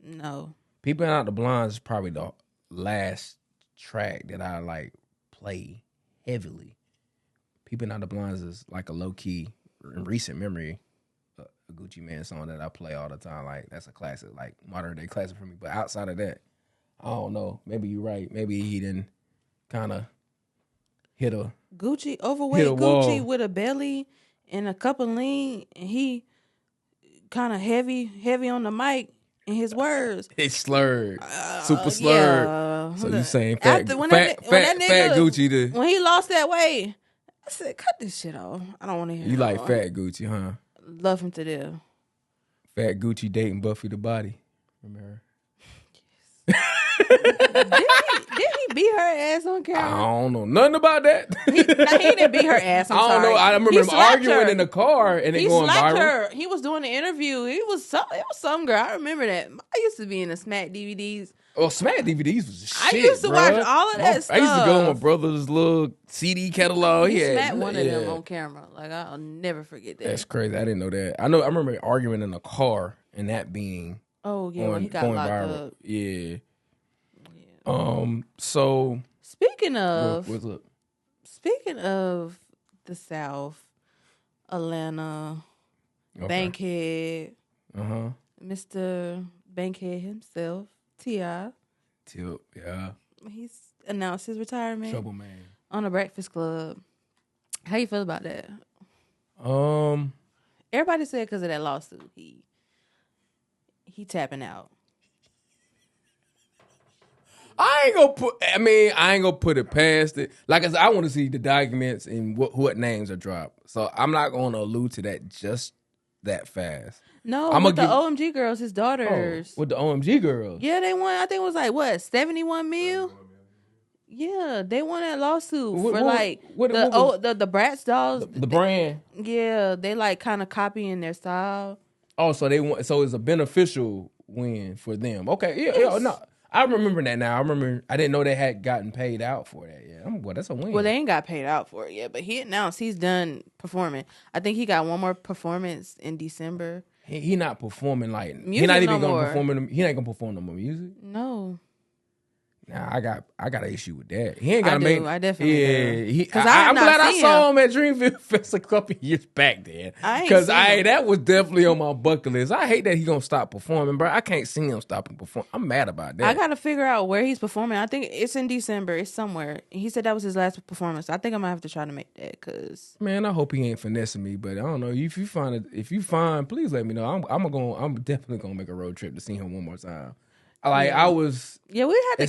no. People Out the Blinds is probably the last track that I like play heavily. People Out the Blinds is like a low key in recent memory, a Gucci Mane song that I play all the time. Like that's a classic, like modern day classic for me. But outside of that, I don't know. Maybe you're right. Maybe he didn't kind of hit a overweight Gucci with a belly and a cup of lean, and he kind of heavy on the mic in his words. It's slurred, super slurred. Yeah. So you saying fat Gucci? When he lost that weight, I said, "Cut this shit off. I don't want to hear." You like fat Gucci, huh? Love him to death. Fat Gucci dating Buffy the Body. Remember? Did he beat her ass on camera? I don't know nothing about that. He didn't beat her ass. I don't know. I remember him arguing in the car and it going viral. Her. He was doing the interview. It was some girl. I remember that. I used to be in the Smack DVDs. Oh, Smack DVDs was shit. I used to watch all of that stuff. I used to go on my brother's little CD catalog. He smacked one of them on camera. Like I'll never forget that. That's crazy. I didn't know that. I remember arguing in the car and that being when he got locked viral. up. Yeah. So speaking of what's up? Speaking of the South, Atlanta, Bankhead. Mr. Bankhead himself, T.I. Tip, yeah. He's announced his retirement. Trouble Man. On the Breakfast Club. How you feel about that? Everybody said because of that lawsuit, he tapping out. I ain't gonna put it past it. Like I said, I want to see the documents and what names are dropped. So I'm not gonna allude to that just that fast. No, with the OMG girls, his daughters. With the OMG girls. Yeah, they won. I think it was like what, 71 mil? Yeah, they won that lawsuit for the Bratz dolls. The brand. Yeah, they like kind of copying their style. Oh, so it's a beneficial win for them. Okay, yeah, no. I remember that now. I didn't know they had gotten paid out for that. Yeah, that's a win. Well, they ain't got paid out for it yet, but he announced he's done performing. I think he got one more performance in December. He not performing like music. He not even gonna perform. He ain't gonna perform no more music. No. Nah, I got an issue with that. He ain't got to make. I definitely do. I'm glad I saw him at Dreamville Fest a couple years back then. Because that was definitely on my bucket list. I hate that he gonna stop performing, bro. I can't see him stopping performing. I'm mad about that. I gotta figure out where he's performing. I think it's in December. It's somewhere. He said that was his last performance. I think I might have to try to make that. Cause man, I hope he ain't finessing me. But I don't know. If you find, please let me know. I'm definitely gonna make a road trip to see him one more time. Like I was, we had to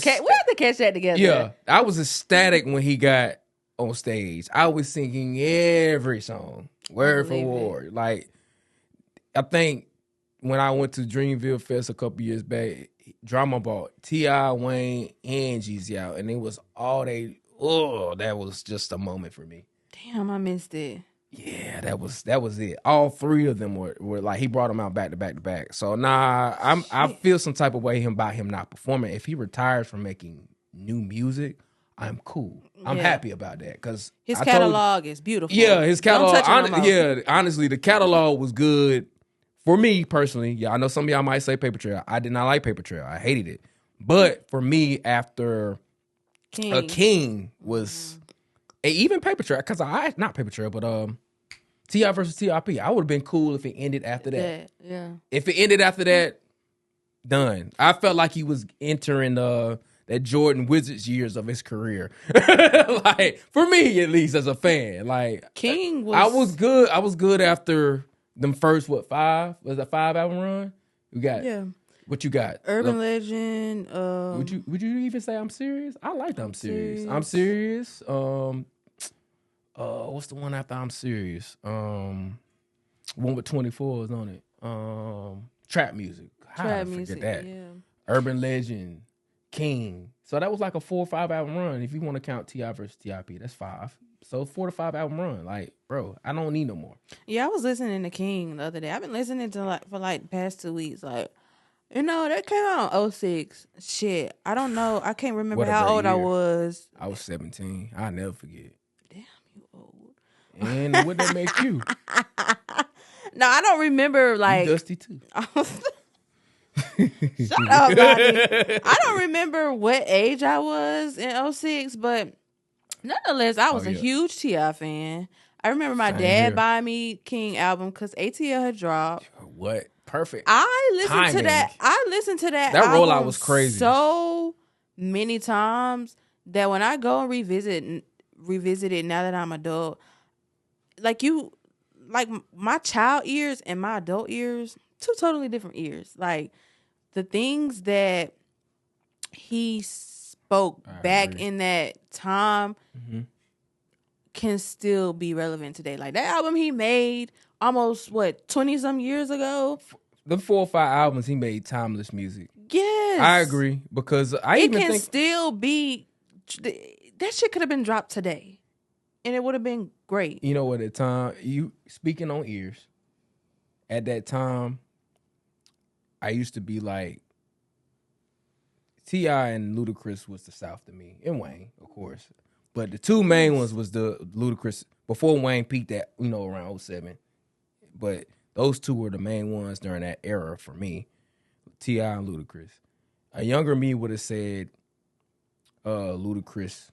catch that together. Yeah, I was ecstatic when he got on stage. I was singing every song, word for word. Like I think when I went to Dreamville Fest a couple years back, Drama bought T.I., Wayne, and Jeezy out, and it was all they. Oh, that was just a moment for me. Damn, I missed it. Yeah, that was it. All three of them were like he brought them out back to back to back. So I feel some type of way about him not performing. If he retires from making new music, I'm cool. I'm happy about that because his catalog is beautiful. Yeah, his catalog. Honestly, the catalog was good for me personally. Yeah, I know some of y'all might say Paper Trail. I did not like Paper Trail. I hated it. But for me, after King was. And even Paper Trail, because not Paper Trail, but T.I. versus T.I.P. I would have been cool if it ended after that. Yeah. If it ended after that, done. I felt like he was entering that Jordan Wizards years of his career. Like for me, at least as a fan, like King was. I was good after them first 5? Was that 5-album run? You got What you got? Urban Legend. Would you even say I'm Serious? I liked I'm Serious. I'm Serious. What's the one after I'm Serious? One with 24 is on it. Trap Music. How did I forget that? Yeah. Urban Legend, King. So that was like a 4 or 5 album run. If you want to count T.I. versus T.I.P., that's 5. So 4 to 5 album run. Like, bro, I don't need no more. Yeah, I was listening to King the other day. I've been listening to for the past 2 weeks. Like, that came out in 06. Shit, I don't know. I can't remember how old I was. I was 17. I'll never forget. Damn, you old. And what that make you? No, I don't remember you dusty too. Shut up, Lonnie. I don't remember what age I was in 06, but nonetheless, I was a huge T.I. fan. I remember my dad buying me King album because ATL had dropped. What? Perfect. I listened to that. That rollout was crazy. So many times that when I go and revisit it now that I'm adult, like my child ears and my adult ears, 2 totally different ears. Like the things that he spoke back in that time can still be relevant today. Like that album he made almost 20 some years ago. The 4 or 5 albums he made timeless music. Yes, I agree because it can still be. That shit could have been dropped today, and it would have been great. You know what? At the time, you speaking on ears. At that time, I used to be like T.I. and Ludacris was the South to me, and Wayne, of course. But the 2 main ones was the Ludacris before Wayne peaked at around 07. But those 2 were the main ones during that era for me, T.I. and Ludacris. A younger me would have said Ludacris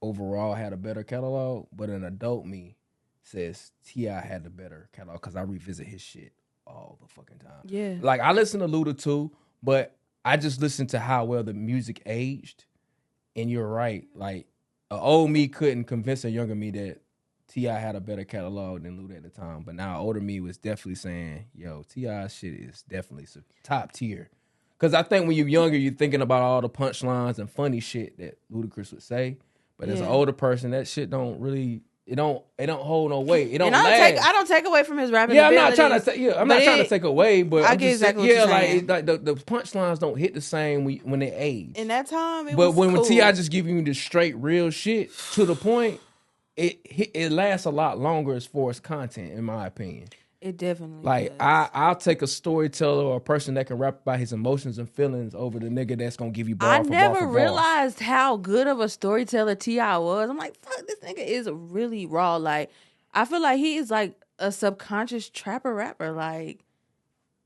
overall had a better catalog, but an adult me says T.I. had the better catalog because I revisit his shit all the fucking time. Yeah. Like, I listen to Luda too, but I just listen to how well the music aged. And you're right. Like, an old me couldn't convince a younger me that T.I. had a better catalog than Luda at the time. But now older me was definitely saying, yo, T.I.'s shit is definitely top tier. Because I think when you're younger, you're thinking about all the punchlines and funny shit that Ludacris would say. But as an older person, that shit don't really, it don't hold no weight. It don't last. I don't take away from his rapping ability. I'm not trying to say, I'm not trying to take away, but I get exactly what you're saying. like the punchlines don't hit the same when they age. In that time, it but was when T.I. just give you the straight real shit to the point, it lasts a lot longer as far as content, in my opinion. It definitely like does. I'll take a storyteller or a person that can rap about his emotions and feelings over the nigga that's gonna give you bar for bar for bar. I never realized how good of a storyteller T.I. was. I'm like, fuck, this nigga is really raw. Like, I feel like he is like a subconscious trapper rapper. Like,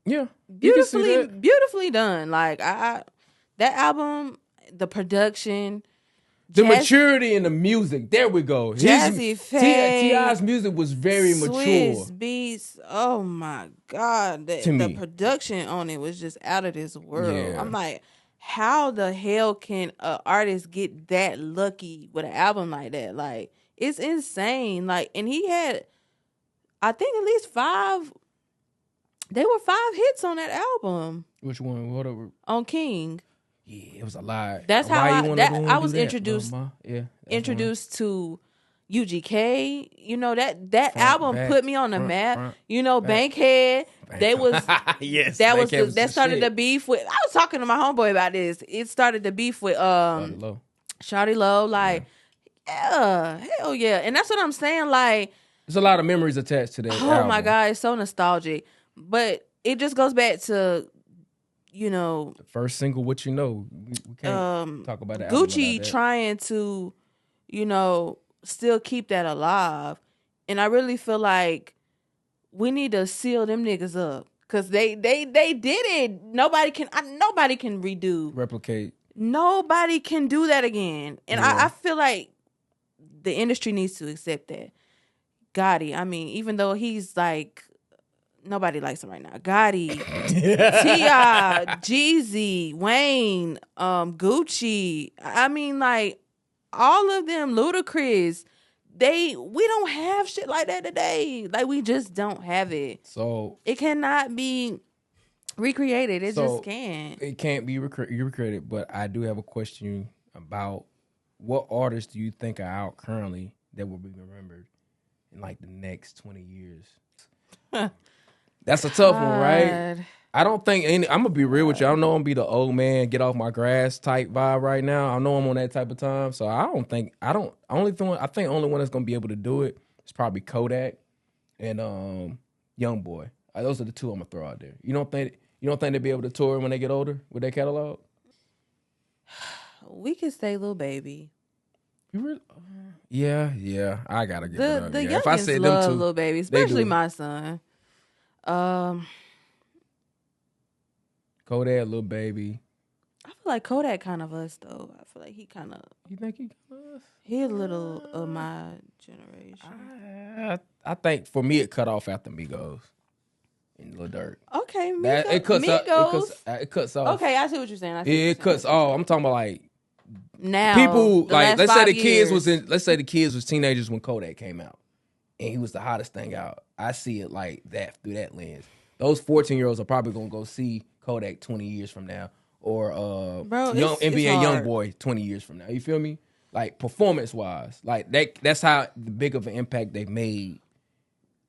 yeah, beautifully done. Like, I that album, the production. The maturity in the music. There we go. Jazzy T.I.'s music was very mature. Beats. Oh my God. The production on it was just out of this world. Yeah. I'm like, how the hell can an artist get that lucky with an album like that? Like, it's insane. Like, and he had, I think, at least 5. There were 5 hits on that album. Which one? Whatever. On King. Yeah, it was a lot. That's how I was introduced. Introduced to UGK. You know that album put me on the map. Bankhead. They was yes. That started the beef with. I was talking to my homeboy about this. It started the beef with Shawty Low. Like, yeah, hell yeah, and that's what I'm saying. Like, there's a lot of memories attached to that. Oh my God, it's so nostalgic. But it just goes back to, the first single, What You Know. We can't talk about that. Gucci trying to, still keep that alive. And I really feel like we need to seal them niggas up. Cause they did it. Nobody can replicate. Nobody can do that again. And I feel like the industry needs to accept that. Gotti, I mean, even though he's like, nobody likes him right now. Gotti, T.I., Jeezy, Wayne, Gucci. I mean, like, all of them, Ludacris, we don't have shit like that today. Like, we just don't have it. So it cannot be recreated. It just can't. It can't be recreated, but I do have a question about what artists do you think are out currently that will be remembered in like the next 20 years? That's a tough one, right? I don't think I'm gonna be real with you. I don't know I'm gonna be the old man, get off my grass type vibe right now. I know I'm on that type of time, so I think only one that's gonna be able to do it is probably Kodak and Young Boy. Those are the two I'm gonna throw out there. You don't think they'll be able to tour when they get older with their catalog? We could say Lil Baby. You really? Yeah. I gotta get it up. The youngins if I say love them two, Lil Baby, especially my son. Kodak, Lil Baby. I feel like Kodak kind of us though. I feel like he kind of. You think he kind of us? He a little of my generation. I think for me it cut off after Migos and Lil Durk. Okay, it cuts off. Okay, I see what you're saying. It cuts off. I'm talking about like now people like let's say the kids was teenagers when Kodak came out, and he was the hottest thing out. I see it like that through that lens. Those 14-year-olds are probably gonna go see Kodak 20 years from now, or NBA YoungBoy 20 years from now. You feel me? Like performance wise, like that's how big of an impact they've made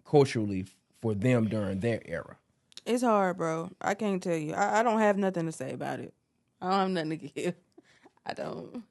culturally for them during their era. It's hard, bro. I can't tell you. I don't have nothing to say about it. I don't have nothing to give. I don't.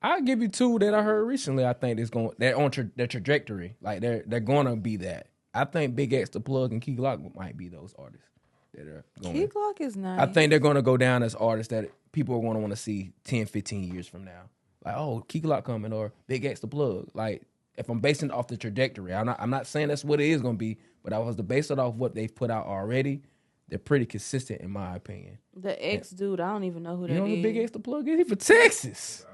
I'll give you two that I heard recently. I think they're on their trajectory. Like they're gonna be that. I think Big X, The Plug, and Key Glock might be those artists that are going. Key Glock is nice. I think they're gonna go down as artists that people are gonna want to see 10, 15 years from now. Like, oh, Key Glock coming, or Big X, The Plug. Like, if I'm basing it off the trajectory, I'm not saying that's what it is gonna be, but I was to base it off what they've put out already. They're pretty consistent in my opinion. The X dude, I don't even know who that is. You know who the Big X, The Plug is? He from Texas.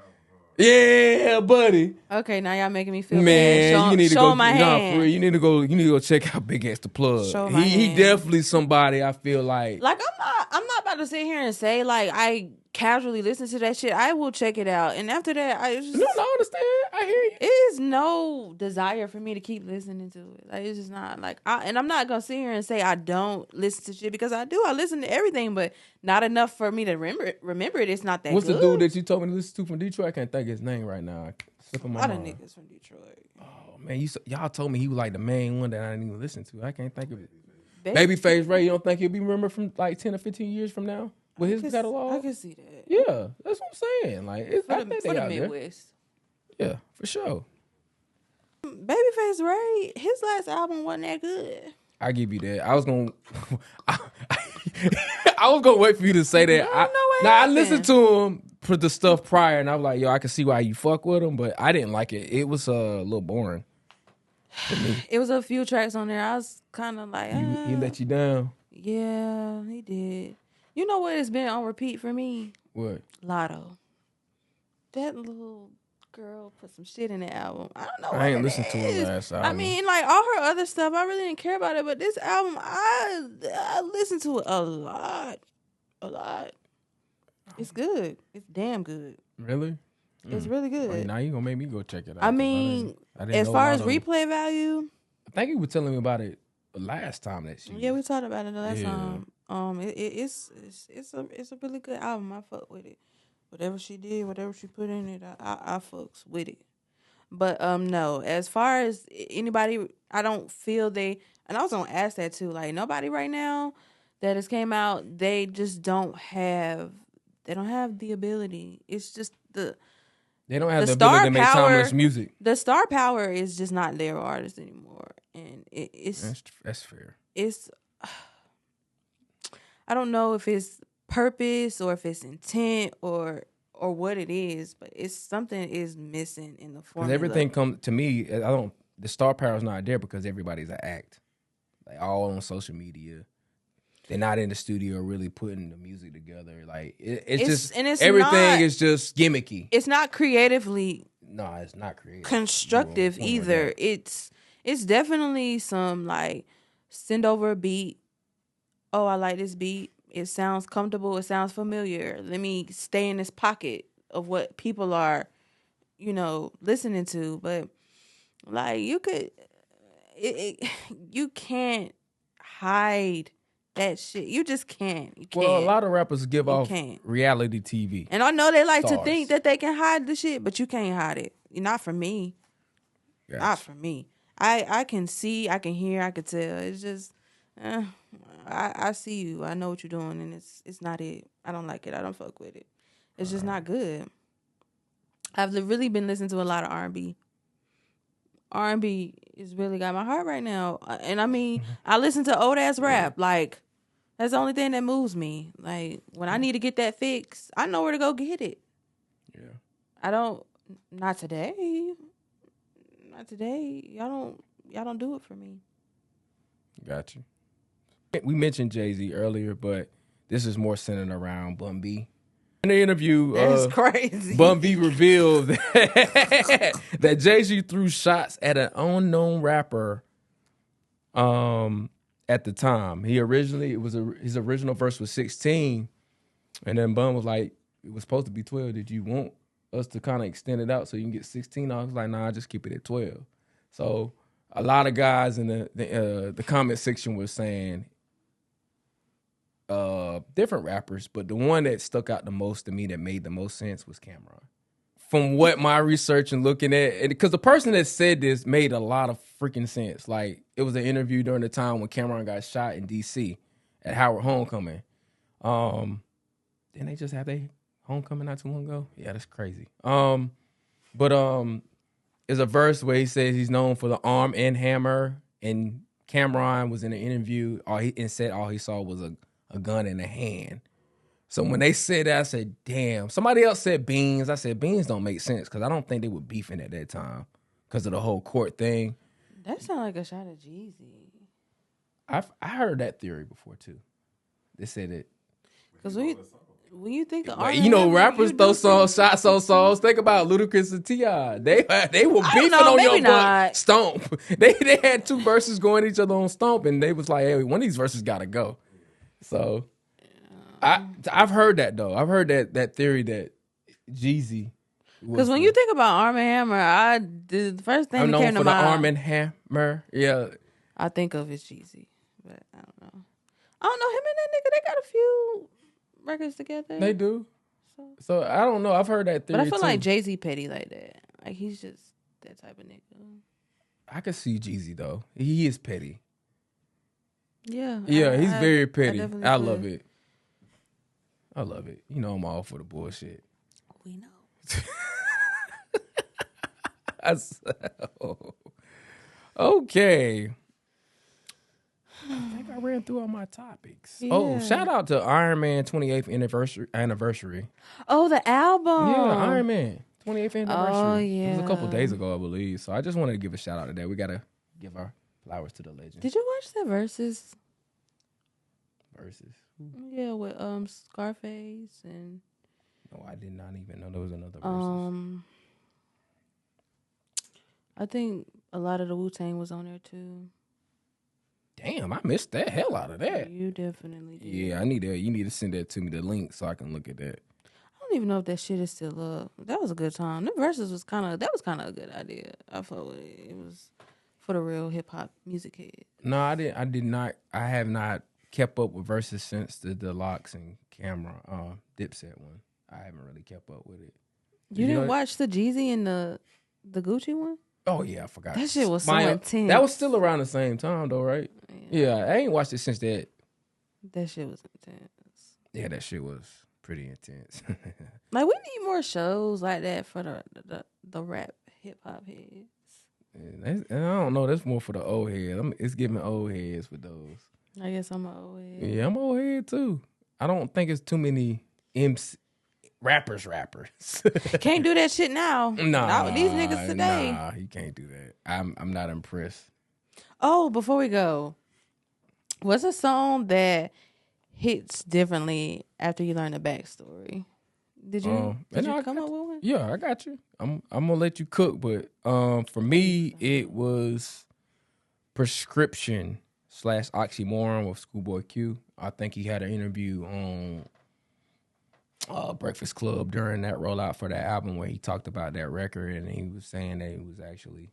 Yeah, buddy. Okay, now y'all making me feel Man, bad. you need to show go. my hand. For real, you need to go. You need to go check out Big X the Plug. Show my He hand. definitely somebody. I feel like I'm not about to sit here and say like I casually listen to that shit. I will check it out, and after that, I just no, I understand. I hear you. It is no desire for me to keep listening to it. Like it's just not like and I'm not gonna sit here and say I don't listen to shit because I do. I listen to everything, but not enough for me to remember it. It's not that. What's good. the dude that you told me to listen to from Detroit? I can't think of his name right now. A lot of niggas from Detroit. Oh man, y'all told me he was like the main one that I didn't even listen to. I can't think of it. Babyface Ray. You don't think he'll be remembered from like 10 or 15 years from now with his catalog? I can see that. Yeah, that's what I'm saying. Like for the Midwest. Yeah, for sure. Babyface Ray, his last album wasn't that good. I give you that. I was gonna, I was gonna wait for you to say that. I listened to him for the stuff prior, and I was like, yo, I can see why you fuck with him, but I didn't like it. It was a little boring. It was a few tracks on there. I was kind of like, he let you down. Yeah, he did. You know what has been on repeat for me? What? Lotto. That little girl put some shit in the album. I don't know. I ain't listened to her last album. I mean, like all her other stuff, I really didn't care about it. But this album, I listened to it a lot. It's good. It's damn good. Really? It's really good. Well, now you gonna make me go check it out. I mean, as far as replay value, I think you were telling me about it last time that she. Yeah, we talked about it the last time. It's a really good album. I fuck with it. Whatever she did, whatever she put in it, I fucks with it. But no, as far as anybody, I don't feel they. And I was gonna ask that too. Like nobody right now that has came out, they just don't have. They don't have the ability. It's just They don't have the ability to make timeless music. The star power is just not there for artists anymore, and it's that's fair. It's I don't know if it's purpose or if it's intent or what it is, but it's something is missing in the formula. Everything comes to me. The star power is not there because everybody's an act, like all on social media. They're not in the studio really putting the music together. Like it's just everything is just gimmicky. It's not creatively. No, it's not creative. Constructive either. It's definitely some like send over a beat. Oh, I like this beat. It sounds comfortable. It sounds familiar. Let me stay in this pocket of what people are, listening to. But like you can't hide that shit. You just can't. You can't. Well, a lot of rappers give off reality TV. And I know they like to think that they can hide the shit, but you can't hide it. Not for me. Gotcha. Not for me. I can see, I can hear, I can tell. It's just, I see you. I know what you're doing, and it's not it. I don't like it. I don't fuck with it. It's just not good. I've really been listening to a lot of R&B. R&B is really got my heart right now. And I mean, I listen to old ass rap. Like, that's the only thing that moves me. Like, when I need to get that fix, I know where to go get it. Yeah. Not today. Not today. Y'all don't do it for me. Got you. We mentioned Jay-Z earlier, but this is more centered around Bun B. In the interview, that's crazy. Bun B revealed that Jay-Z threw shots at an unknown rapper at the time. His original verse was 16, and then Bun was like, it was supposed to be 12. Did you want us to kind of extend it out so you can get 16? I was like, nah, just keep it at 12. So a lot of guys in the comment section were saying different rappers, but the one that stuck out the most to me that made the most sense was Cameron. From what my research and looking at, because the person that said this made a lot of freaking sense. Like, it was an interview during the time when Cameron got shot in D.C. at Howard Homecoming. Didn't they just have their homecoming not too long ago? Yeah, that's crazy. But there's a verse where he says he's known for the arm and hammer, and Cameron was in an interview and said all he saw was a gun in a hand. So when they said that, I said, damn. Somebody else said Beans. I said, Beans don't make sense because I don't think they were beefing at that time because of the whole court thing. That sounds like a shot of Jeezy. I heard that theory before, too. They said it. Because When you think of But Arm and Hammer, rappers you throw do songs, think- shots on songs. Think about Ludacris and T.I. They were I don't beefing know, on maybe Young Buck not. Stomp. They had two verses going at each other on Stomp, and they was like, hey, one of these verses gotta go. So I've heard that though. I've heard that theory that Jeezy. Because when you think about Arm and Hammer, the first thing I'm that known came for to the mind, Arm and Hammer. Yeah, I think of is Jeezy. But I don't know. I don't know him and that nigga. They got a few records together. they do. So I don't know. I've heard that theory But I feel too. like Jay-Z petty like that. Like he's just that type of nigga. I could see Jeezy though. He is petty. Yeah. Yeah, he's very petty. definitely I could. love it. I love it. I'm all for the bullshit. We know. Okay. I think I ran through all my topics. Yeah. Oh, shout out to Iron Man 28th anniversary. Oh, the album. Yeah, Iron Man 28th anniversary. Oh, It was a couple yeah. days ago, I believe. So I just wanted to give a shout out to that. We gotta give our flowers to the legend. Did you watch that Versus? Versus. Yeah, with Scarface and No, I did not even know there was another Versus. I think a lot of the Wu-Tang was on there too. Damn, I missed the hell out of that. You definitely did. Yeah, I need that. You need to send that to me, the link, so I can look at that. I don't even know if that shit is still up. That was a good time. The Versus was kind of a good idea. I thought it was for the real hip hop music head. No, I did not. I have not kept up with Versus since the Deluxe and Camera Dipset one. I haven't really kept up with it. You didn't watch the Jeezy and the Gucci one? Oh yeah, I forgot. That shit was so intense. That was still around the same time though, right? Yeah, I ain't watched it since that. That shit was intense. Yeah, that shit was pretty intense. Like we need more shows like that for the rap hip hop heads. And I don't know. That's more for the old heads. It's giving old heads with those. I guess I'm an old head. Yeah, I'm old head too. I don't think it's too many rappers. Can't do that shit now. Nah, these niggas today. Nah, you can't do that. I'm not impressed. Oh, before we go, what's a song that hits differently after you learn the backstory? Did you come up with one? Yeah, I got you. I'm gonna let you cook, but for me it was Prescription / Oxymoron with Schoolboy Q. I think he had an interview on Breakfast Club during that rollout for that album where he talked about that record, and he was saying that he was actually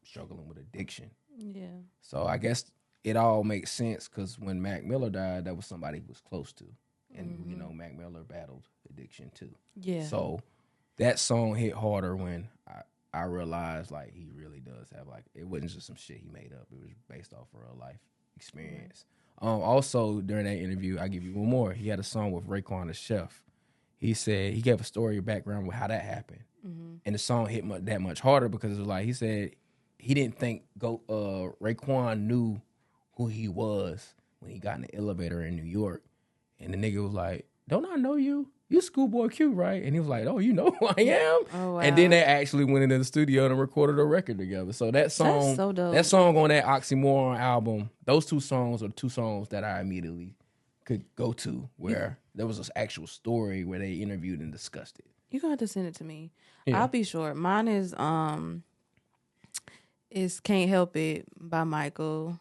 struggling with addiction. Yeah. So I guess it all makes sense because when Mac Miller died, that was somebody he was close to. And, Mac Miller battled addiction too. Yeah. So that song hit harder when I realized, like, he really does have, like, it wasn't just some shit he made up. It was based off of real life experience. Also, during that interview, I give you one more. He had a song with Raekwon the Chef. He said, he gave a story background with how that happened. Mm-hmm. And the song hit that much harder because it was like, he said he didn't think Raekwon knew who he was when he got in the elevator in New York. And the nigga was like, don't I know you? You Schoolboy Q, right? And he was like, oh, you know who I am? Oh, wow. And then they actually went into the studio and recorded a record together. So that song, that's so dope. That song on that Oxymoron album, those two songs are the two songs that I immediately could go to where there was this actual story where they interviewed and discussed it. You're going to have to send it to me. Yeah. I'll be sure. Mine is Can't Help It by Michael.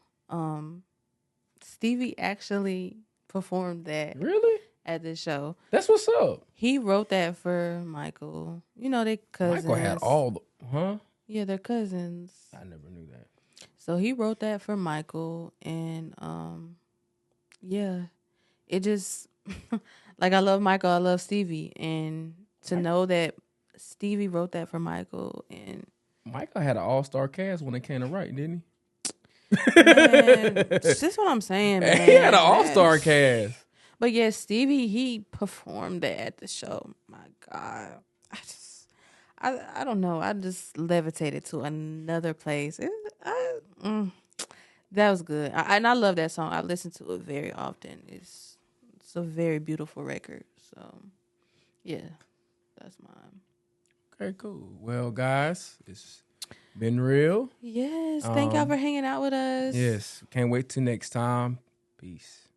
Stevie actually performed that. Really? At this show. That's what's up. He wrote that for Michael. You know, they cousins. Michael had all the, huh? Yeah, they're cousins. I never knew that. So he wrote that for Michael, and yeah, it just like I love Michael, I love Stevie, and to know that Stevie wrote that for Michael, and Michael had an all-star cast when it came to write, didn't he? Man, that's what I'm saying, man. He had an all-star cast. But yeah, Stevie, he performed that at the show. My God. I don't know. I just levitated to another place. That was good. And I love that song. I listen to it very often. It's a very beautiful record. So, yeah, that's mine. Okay, cool. Well, guys, it's been real. Yes. Thank y'all for hanging out with us. Yes. Can't wait till next time. Peace.